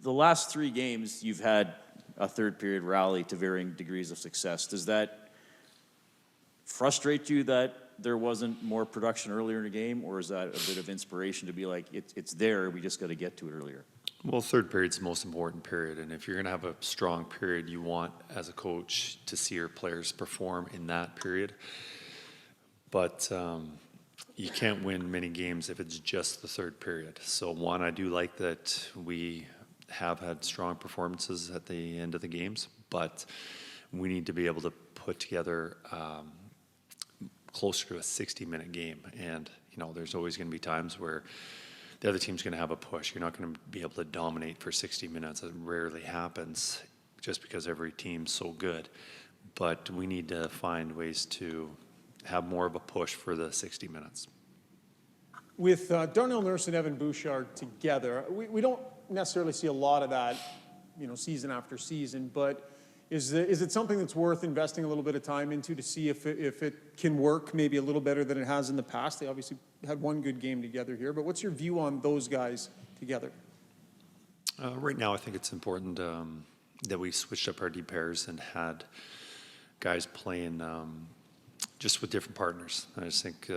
the last 3 games, you've had a third period rally to varying degrees of success. Does that frustrate you that there wasn't more production earlier in the game, or is that a bit of inspiration to be like, it's there, we just got to get to it earlier? Well, third period's the most important period, and if you're going to have a strong period, you want, as a coach, to see your players perform in that period. But you can't win many games if it's just the third period. So one, I do like that we have had strong performances at the end of the games, but we need to be able to put together closer to a 60-minute game. And, there's always going to be times where the other team's going to have a push. You're not going to be able to dominate for 60 minutes. It rarely happens just because every team's so good. But we need to find ways to have more of a push for the 60 minutes. With Darnell Nurse and Evan Bouchard together, we don't necessarily see a lot of that, season after season, but is it something that's worth investing a little bit of time into to see if it can work maybe a little better than it has in the past? They obviously had one good game together here, but what's your view on those guys together? Right now, I think it's important that we switched up our D pairs and had guys playing just with different partners. I just think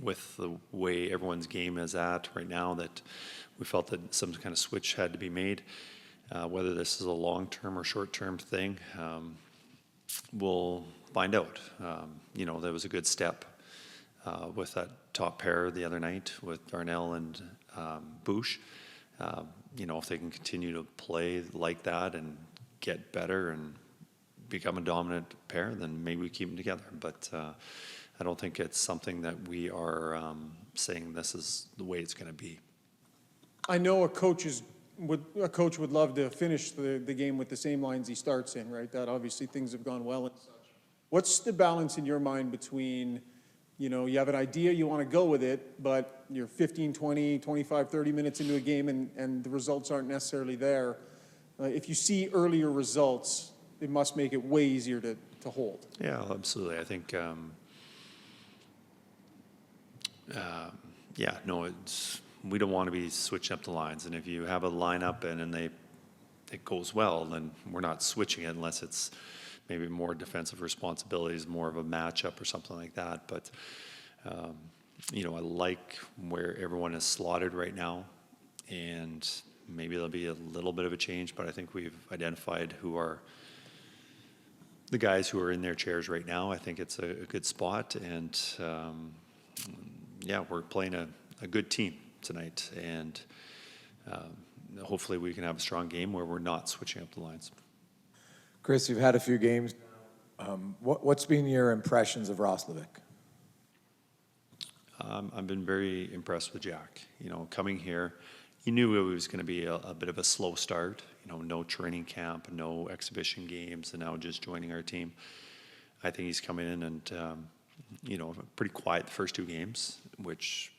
with the way everyone's game is at right now, that we felt that some kind of switch had to be made. Whether this is a long-term or short-term thing, we'll find out. There was a good step with that top pair the other night with Darnell and Bouch. If they can continue to play like that and get better and become a dominant pair, then maybe we keep them together. But I don't think it's something that we are saying this is the way it's going to be. I know a coach would love to finish the game with the same lines he starts in, right? That obviously things have gone well and such. What's the balance in your mind between, you have an idea, you want to go with it, but you're 15, 20, 25, 30 minutes into a game and the results aren't necessarily there. If you see earlier results, it must make it way easier to hold. Yeah, absolutely. I think, we don't want to be switching up the lines. And if you have a lineup and it goes well, then we're not switching it unless it's maybe more defensive responsibilities, more of a matchup or something like that. But, I like where everyone is slotted right now. And maybe there'll be a little bit of a change, but I think we've identified who are the guys who are in their chairs right now. I think it's a good spot. And, we're playing a good team tonight, and hopefully we can have a strong game where we're not switching up the lines. Kris, you've had a few games. What's been your impressions of Roslovic? I've been very impressed with Jack. Coming here, he knew it was going to be a bit of a slow start. No training camp, no exhibition games, and now just joining our team. I think he's coming in and, pretty quiet the first 2 games, which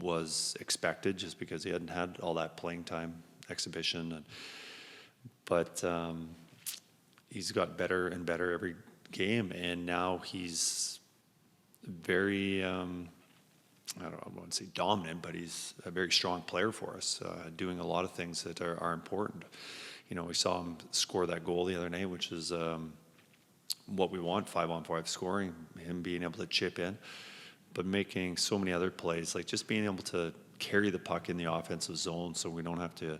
was expected just because he hadn't had all that playing time, exhibition. But he's got better and better every game, and now he's very, I wouldn't say dominant, but he's a very strong player for us, doing a lot of things that are important. We saw him score that goal the other night, which is what we want, 5-on-5 scoring, him being able to chip in. But making so many other plays, like just being able to carry the puck in the offensive zone so we don't have to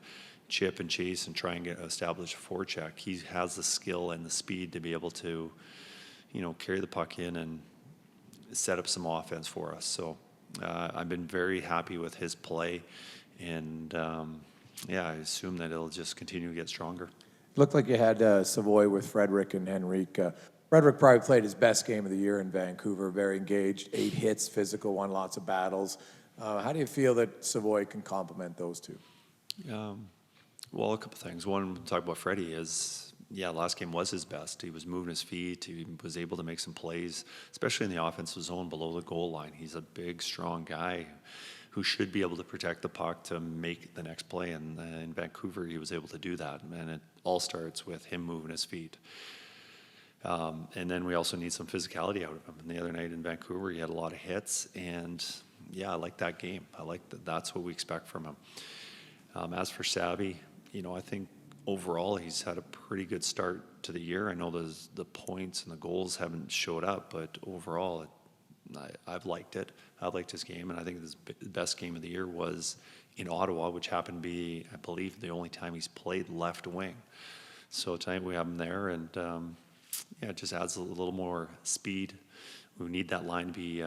chip and chase and try and establish a forecheck. He has the skill and the speed to be able to, carry the puck in and set up some offense for us. So I've been very happy with his play, and I assume that it'll just continue to get stronger. It looked like you had Savoy with Frederic and Henrique. Frederic probably played his best game of the year in Vancouver, very engaged, 8 hits, physical, won lots of battles. How do you feel that Savoy can complement those two? Well, a couple things. One, talk about Freddie is, last game was his best. He was moving his feet. He was able to make some plays, especially in the offensive zone below the goal line. He's a big, strong guy who should be able to protect the puck to make the next play. And in Vancouver, he was able to do that. And it all starts with him moving his feet. And then we also need some physicality out of him. And the other night in Vancouver, he had a lot of hits. And, I like that game. I like that. That's what we expect from him. As for Savvy, I think overall he's had a pretty good start to the year. I know the points and the goals haven't showed up, but overall, I've liked it. I've liked his game, and I think his best game of the year was in Ottawa, which happened to be, I believe, the only time he's played left wing. So tonight we have him there, and it just adds a little more speed. We need that line to be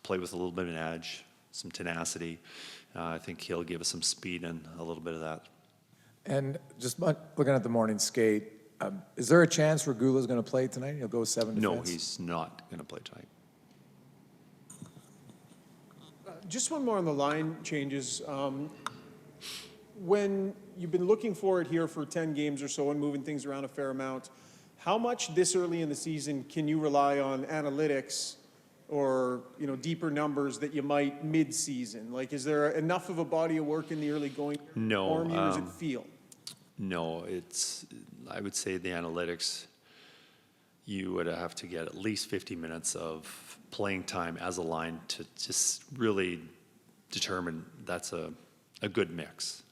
play with a little bit of an edge, some tenacity. I think he'll give us some speed and a little bit of that. And just looking at the morning skate, is there a chance Regula's going to play tonight? He'll go 7 No, defense? he's not going to play tonight. Just one more on the line changes. When you've been looking for it here for 10 games or so and moving things around a fair amount, how much this early in the season can you rely on analytics or deeper numbers that you might mid-season? Like, is there enough of a body of work in the early going No, form here, or does it feel? No, I would say the analytics, you would have to get at least 50 minutes of playing time as a line to just really determine that's a good mix.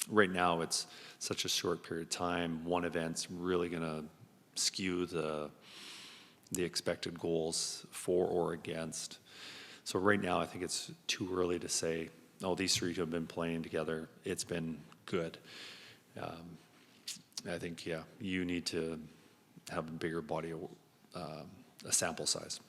Right now, it's such a short period of time. One event's really going to skew the expected goals for or against. So right now, I think it's too early to say, oh, these three have been playing together. It's been good. I think, you need to have a bigger body of a sample size.